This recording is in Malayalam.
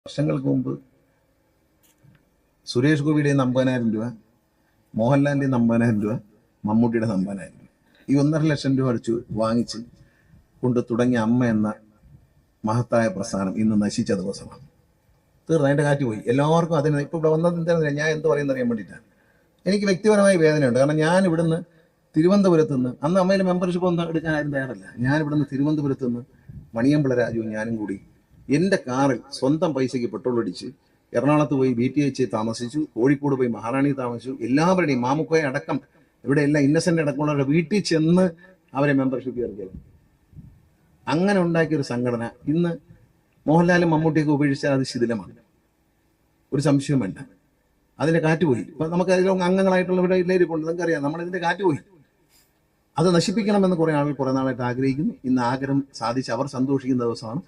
വർഷങ്ങൾക്ക് മുമ്പ് സുരേഷ് ഗോപിയുടെ 50,000 രൂപ, മോഹൻലാലിൻ്റെ 50,000 രൂപ, മമ്മൂട്ടിയുടെ 50,000 രൂപ, ഈ 1.5 ലക്ഷം രൂപ അടിച്ചു വാങ്ങിച്ച് കൊണ്ട് തുടങ്ങിയ അമ്മ എന്ന മഹത്തായ പ്രസ്ഥാനം ഇന്ന് നശിച്ച ദിവസമാണ്. തീർന്നു, അതിൻ്റെ കാറ്റ് പോയി. എല്ലാവർക്കും അതിന് ഇപ്പോൾ ഇവിടെ വന്നത് എന്താണെന്നില്ല, ഞാൻ എന്ത് പറയുന്നത് അറിയാൻ വേണ്ടിയിട്ടാണ്. എനിക്ക് വ്യക്തിപരമായ വേദനയുണ്ട്. കാരണം ഞാൻ ഇവിടുന്ന് തിരുവനന്തപുരത്ത് നിന്ന്, അന്ന് അമ്മയിൽ മെമ്പർഷിപ്പ് ഒന്നും എടുക്കാൻ ആരും തയ്യാറല്ല, ഞാൻ ഇവിടുന്ന് തിരുവനന്തപുരത്ത് നിന്ന് മണിയമ്പിള രാജുവും ഞാനും കൂടി എൻ്റെ കാറിൽ സ്വന്തം പൈസയ്ക്ക് പെട്രോൾ അടിച്ച് എറണാകുളത്ത് പോയി BTH താമസിച്ചു, കോഴിക്കോട് പോയി മഹാറാണി താമസിച്ചു. എല്ലാവരുടെയും മാമുക്കോയെ അടക്കം ഇവിടെ എല്ലാം ഇന്നസെൻ്റ് അടക്കമുള്ളവരുടെ വീട്ടിൽ ചെന്ന് അവരെ മെമ്പർഷിപ്പ് ചേർക്കിയത്. അങ്ങനെ ഉണ്ടാക്കിയൊരു സംഘടന ഇന്ന് മോഹൻലാലും മമ്മൂട്ടിയൊക്കെ ഉപേക്ഷിച്ചാൽ അത് ശിഥിലമാണ്, ഒരു സംശയവും വേണ്ട. അതിൻ്റെ കാറ്റ് പോയി. ഇപ്പം നമുക്ക് അതിൽ അംഗങ്ങളായിട്ടുള്ളവരുടെ ഇല്ലേരിപ്പുണ്ട്, നിങ്ങൾക്കറിയാം, നമ്മളിതിൻ്റെ കാറ്റ് പോയി. അത് നശിപ്പിക്കണമെന്ന് കുറേ ആളുകൾ കുറേ നാളായിട്ട് ആഗ്രഹിക്കുന്നു. ഇന്ന് ആഗ്രഹം സാധിച്ച് അവർ സന്തോഷിക്കുന്ന ദിവസമാണ്.